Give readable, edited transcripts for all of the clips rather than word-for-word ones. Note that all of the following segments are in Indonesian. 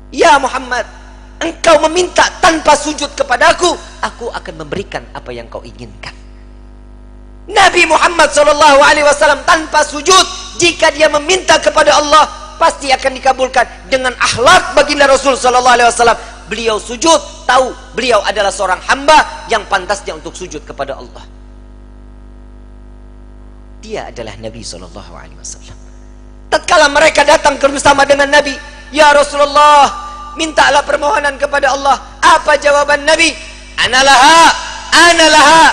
Ya Muhammad, engkau meminta tanpa sujud kepadaku, aku akan memberikan apa yang kau inginkan. Nabi Muhammad SAW tanpa sujud, jika dia meminta kepada Allah, pasti akan dikabulkan. Dengan akhlak baginda Rasul SAW, beliau sujud, tahu beliau adalah seorang hamba yang pantasnya untuk sujud kepada Allah. Dia adalah Nabi SAW. Tatkala mereka datang bersama dengan Nabi, ya Rasulullah, mintalah permohonan kepada Allah. Apa jawaban Nabi? Analaha, analaha,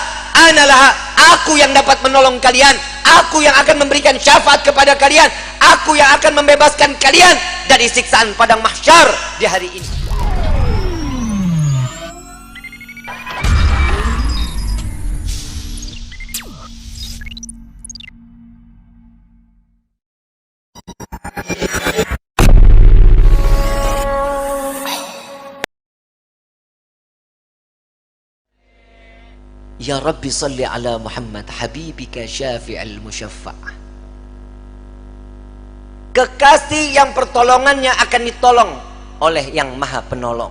analaha. Aku yang dapat menolong kalian, aku yang akan memberikan syafaat kepada kalian, aku yang akan membebaskan kalian dari siksaan padang mahsyar di hari ini. Ya Rabbi salli ala Muhammad habibika syafi'al musyaffa'. Kekasih yang pertolongannya akan ditolong oleh yang maha penolong.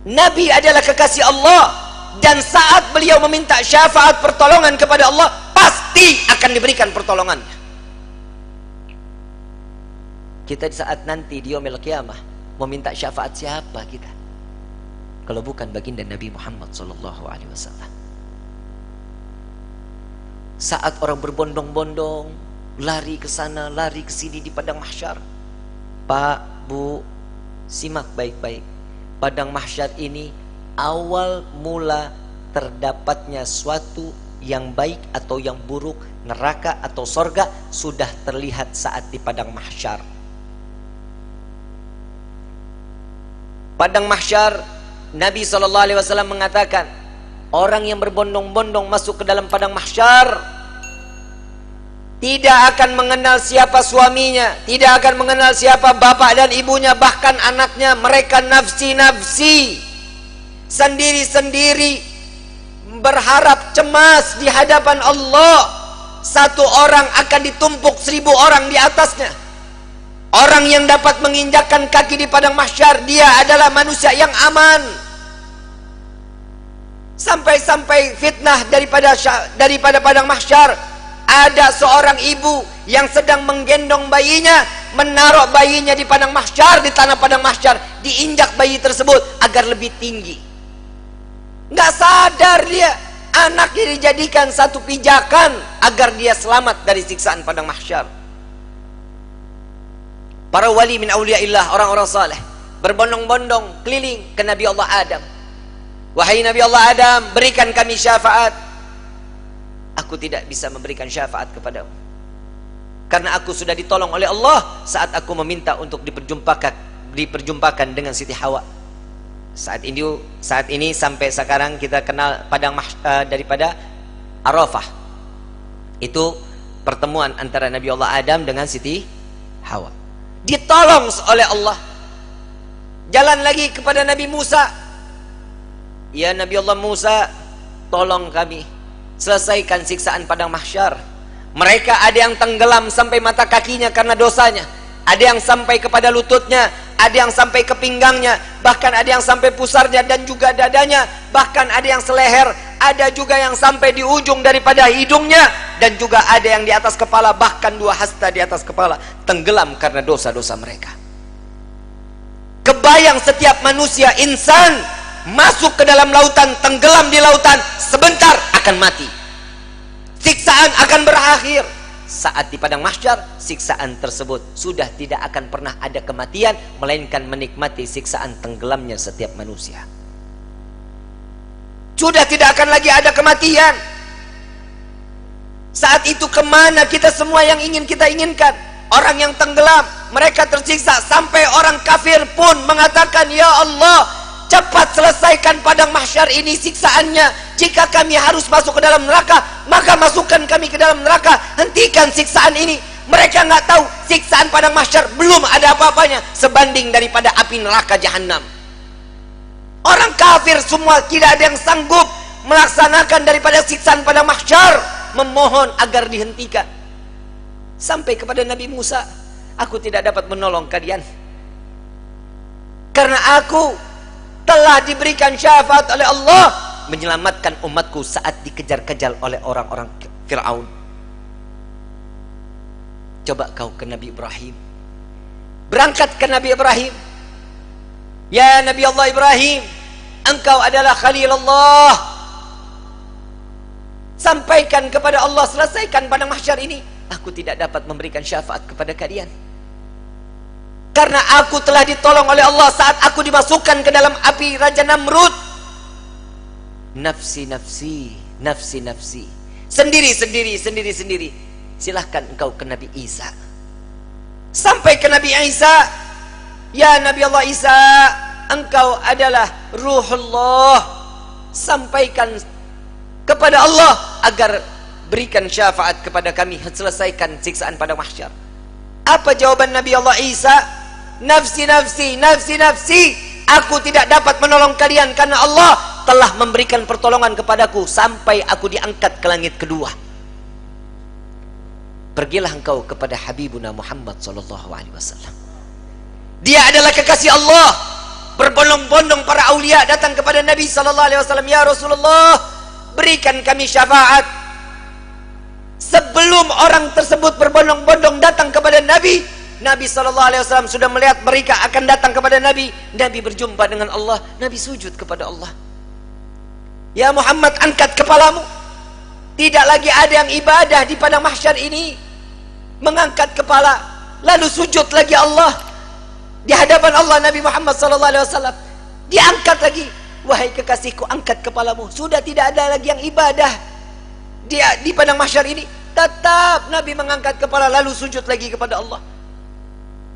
Nabi adalah kekasih Allah, dan saat beliau meminta syafaat pertolongan kepada Allah, pasti akan diberikan pertolongannya. Kita di saat nanti di yaumil qiyamah meminta syafaat siapa kita kalau bukan baginda Nabi Muhammad SAW? Saat orang berbondong-bondong lari ke sana, lari ke sini di padang mahsyar. Pak, Bu, simak baik-baik. Padang mahsyar ini awal mula terdapatnya suatu yang baik atau yang buruk, neraka atau sorga, sudah terlihat saat di padang mahsyar. Padang mahsyar, Nabi SAW mengatakan, orang yang berbondong-bondong masuk ke dalam padang mahsyar tidak akan mengenal siapa suaminya, tidak akan mengenal siapa bapak dan ibunya, bahkan anaknya. Mereka nafsi-nafsi, sendiri-sendiri, berharap cemas di hadapan Allah. Satu orang akan ditumpuk 1000 orang di atasnya. Orang yang dapat menginjakkan kaki di padang mahsyar, dia adalah manusia yang aman. Sampai-sampai fitnah daripada padang mahsyar, ada seorang ibu yang sedang menggendong bayinya, menaruh bayinya di padang mahsyar, di tanah padang mahsyar, diinjak bayi tersebut agar lebih tinggi. Nggak sadar dia, anaknya dijadikan satu pijakan agar dia selamat dari siksaan padang mahsyar. Para wali min awliyaillah, orang-orang saleh, berbondong-bondong keliling ke Nabi Allah Adam. Wahai Nabi Allah Adam, berikan kami syafaat. Aku tidak bisa memberikan syafaat kepadamu, karena aku sudah ditolong oleh Allah saat aku meminta untuk diperjumpakan dengan Siti Hawa. Saat ini sampai sekarang kita kenal padang daripada Arafah. Itu pertemuan antara Nabi Allah Adam dengan Siti Hawa. Ditolong oleh Allah. Jalan lagi kepada Nabi Musa. Ya Nabi Allah Musa, tolong kami selesaikan siksaan padang mahsyar. Mereka ada yang tenggelam sampai mata kakinya karena dosanya, ada yang sampai kepada lututnya, ada yang sampai ke pinggangnya, bahkan ada yang sampai pusarnya dan juga dadanya, bahkan ada yang seleher, ada juga yang sampai di ujung daripada hidungnya, dan juga ada yang di atas kepala, bahkan 2 hasta di atas kepala, tenggelam karena dosa-dosa mereka. Kebayang setiap manusia, insan, masuk ke dalam lautan, tenggelam di lautan, sebentar akan mati. Siksaan akan berakhir. Saat di padang mahsyar, siksaan tersebut sudah tidak akan pernah ada kematian, melainkan menikmati siksaan tenggelamnya setiap manusia. Sudah tidak akan lagi ada kematian. Saat itu kemana kita semua yang ingin kita inginkan? Orang yang tenggelam, mereka tersiksa, sampai orang kafir pun mengatakan, ya Allah, cepat selesaikan padang mahsyar ini siksaannya. Jika kami harus masuk ke dalam neraka, maka masukkan kami ke dalam neraka. Hentikan siksaan ini. Mereka nggak tahu siksaan padang mahsyar belum ada apa-apanya sebanding daripada api neraka jahanam. Orang kafir semua tidak ada yang sanggup melaksanakan daripada siksaan padang mahsyar, memohon agar dihentikan. Sampai kepada Nabi Musa, aku tidak dapat menolong kalian. Karena aku telah diberikan syafaat oleh Allah menyelamatkan umatku saat dikejar-kejar oleh orang-orang Fir'aun. Coba kau ke Nabi Ibrahim, berangkat ke Nabi Ibrahim. Ya Nabi Allah Ibrahim, engkau adalah Khalilullah. Sampaikan kepada Allah, selesaikan pada mahsyar ini. Aku tidak dapat memberikan syafaat kepada kalian, karena aku telah ditolong oleh Allah saat aku dimasukkan ke dalam api Raja Namrud. Nafsi, nafsi, nafsi, nafsi. Sendiri, sendiri, sendiri, sendiri. Silahkan engkau ke Nabi Isa. Sampai ke Nabi Isa. Ya Nabi Allah Isa, engkau adalah Ruhullah. Sampaikan kepada Allah agar berikan syafaat kepada kami, selesaikan siksaan pada mahsyar. Apa jawaban Nabi Allah Isa? Nafsi, nafsi, nafsi, nafsi. Aku tidak dapat menolong kalian karena Allah telah memberikan pertolongan kepadaku sampai aku diangkat ke langit kedua. Pergilah engkau kepada Habibuna Muhammad sallallahu alaihi wasallam. Dia adalah kekasih Allah. Berbondong-bondong para aulia datang kepada Nabi sallallahu alaihi wasallam, ya Rasulullah, berikan kami syafaat. Sebelum orang tersebut berbondong-bondong datang kepada Nabi, Nabi sallallahu alaihi wasallam sudah melihat mereka akan datang kepada Nabi. Nabi berjumpa dengan Allah, Nabi sujud kepada Allah. Ya Muhammad, angkat kepalamu. Tidak lagi ada yang ibadah di padang mahsyar ini. Mengangkat kepala lalu sujud lagi Allah di hadapan Allah. Nabi Muhammad sallallahu alaihi wasallam diangkat lagi. Wahai kekasihku, angkat kepalamu. Sudah tidak ada lagi yang ibadah dia di padang mahsyar ini. Tetap Nabi mengangkat kepala lalu sujud lagi kepada Allah.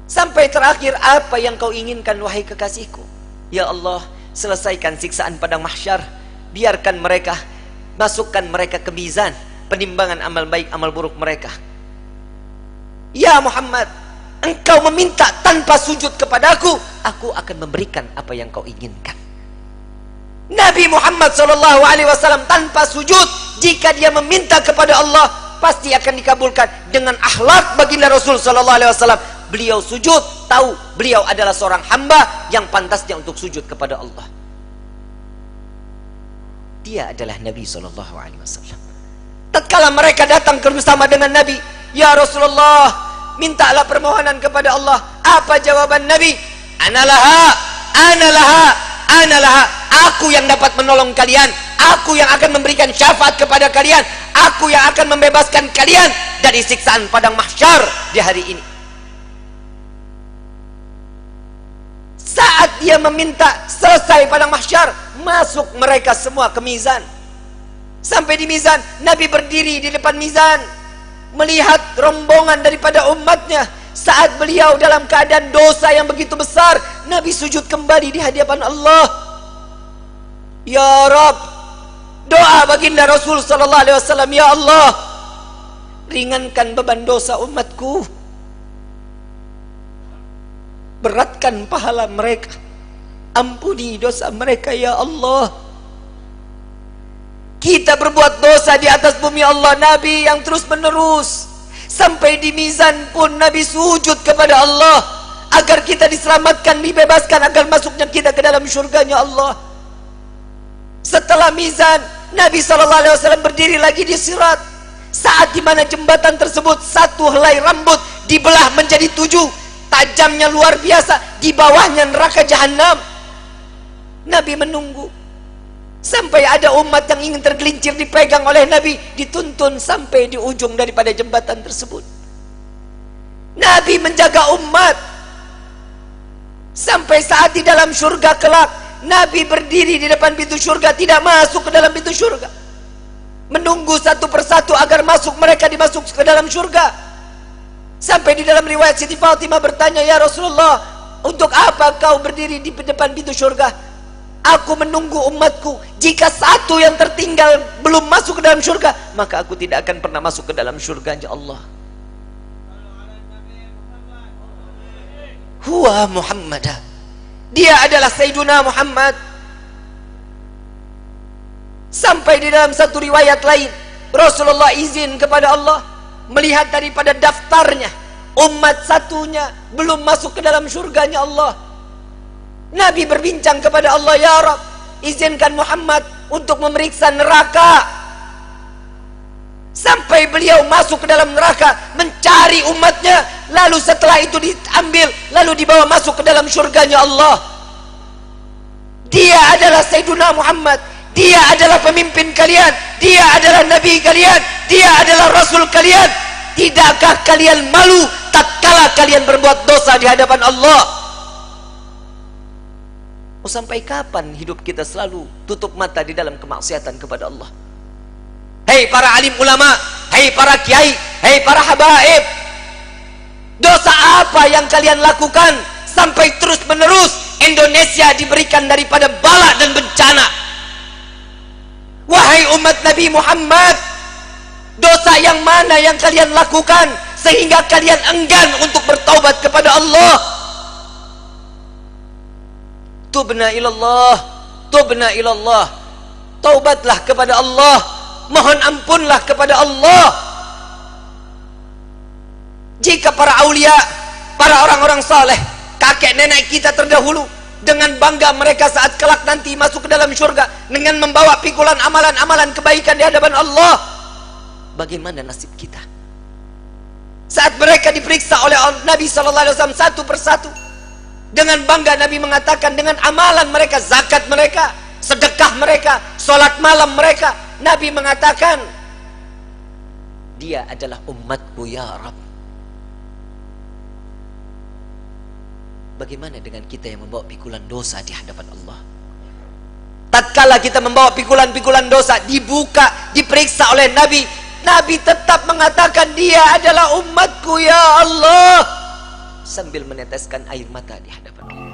Sampai terakhir, apa yang kau inginkan wahai kekasihku? Ya Allah, selesaikan siksaan padang mahsyar. Biarkan mereka, masukkan mereka ke mizan penimbangan amal baik amal buruk mereka. Ya Muhammad, engkau meminta tanpa sujud kepadaku, aku akan memberikan apa yang kau inginkan. Nabi Muhammad SAW tanpa sujud, jika dia meminta kepada Allah pasti akan dikabulkan. Dengan akhlak baginda Rasul SAW, beliau sujud, tahu beliau adalah seorang hamba yang pantasnya untuk sujud kepada Allah. Dia adalah Nabi SAW. Tatkala mereka datang bersama dengan Nabi, ya Rasulullah, mintalah permohonan kepada Allah. Apa jawaban Nabi? Analaha, analaha, analaha. Aku yang dapat menolong kalian. Aku yang akan memberikan syafaat kepada kalian. Aku yang akan membebaskan kalian dari siksaan padang mahsyar di hari ini. Saat dia meminta selesai padang mahsyar, masuk mereka semua ke mizan. Sampai di mizan, Nabi berdiri di depan mizan, melihat rombongan daripada umatnya. Saat beliau dalam keadaan dosa yang begitu besar, Nabi sujud kembali di hadapan Allah. Ya Rabb, doa baginda Rasul sallallahu alaihi wasallam, ya Allah, ringankan beban dosa umatku, beratkan pahala mereka, ampuni dosa mereka ya Allah. Kita berbuat dosa di atas bumi Allah, Nabi yang terus menerus. Sampai di mizan pun Nabi sujud kepada Allah agar kita diselamatkan, dibebaskan, agar masuknya kita ke dalam syurganya Allah. Setelah mizan, Nabi SAW berdiri lagi di sirat. Saat dimana jembatan tersebut, satu helai rambut dibelah menjadi 7. Tajamnya luar biasa. Di bawahnya neraka jahanam. Nabi menunggu sampai ada umat yang ingin tergelincir, dipegang oleh Nabi, dituntun sampai di ujung daripada jembatan tersebut. Nabi menjaga umat sampai saat di dalam surga kelak, Nabi berdiri di depan pintu surga, tidak masuk ke dalam pintu surga, menunggu satu persatu agar masuk, mereka dimasuk ke dalam surga. Sampai di dalam riwayat Siti Fatimah bertanya, ya Rasulullah, untuk apa kau berdiri di depan pintu surga? Aku menunggu umatku. Jika satu yang tertinggal belum masuk ke dalam surga, maka aku tidak akan pernah masuk ke dalam surga Allah. Huwa Muhammad, dia adalah Sayyiduna Muhammad. Sampai di dalam satu riwayat lain, Rasulullah izin kepada Allah melihat daripada daftarnya umat satunya belum masuk ke dalam surganya Allah. Nabi berbincang kepada Allah, ya Rabb, izinkan Muhammad untuk memeriksa neraka. Sampai beliau masuk ke dalam neraka mencari umatnya, lalu setelah itu diambil, lalu dibawa masuk ke dalam surganya Allah. Dia adalah Sayyiduna Muhammad, dia adalah pemimpin kalian, dia adalah Nabi kalian, dia adalah Rasul kalian. Tidakkah kalian malu tatkala kalian berbuat dosa di hadapan Allah? Mau sampai kapan hidup kita selalu tutup mata di dalam kemaksiatan kepada Allah? Hei para alim ulama, hei para kiai, hei para habaib, dosa apa yang kalian lakukan sampai terus menerus Indonesia diberikan daripada bala dan bencana? Wahai umat Nabi Muhammad, dosa yang mana yang kalian lakukan sehingga kalian enggan untuk bertaubat kepada Allah? Tubna ilallah, tubna ilallah. Taubatlah kepada Allah, mohon ampunlah kepada Allah. Jika para aulia, para orang-orang saleh, kakek nenek kita terdahulu, dengan bangga mereka saat kelak nanti masuk ke dalam surga dengan membawa pikulan amalan-amalan kebaikan di hadapan Allah, bagaimana nasib kita? Saat mereka diperiksa oleh Nabi SAW satu persatu, dengan bangga Nabi mengatakan dengan amalan mereka, zakat mereka, sedekah mereka, sholat malam mereka, Nabi mengatakan, dia adalah umatku ya Rabb. Bagaimana dengan kita yang membawa pikulan dosa di hadapan Allah? Tatkala kita membawa pikulan-pikulan dosa, dibuka, diperiksa oleh Nabi, Nabi tetap mengatakan dia adalah umatku ya Allah, sambil meneteskan air mata di hadapan Allah.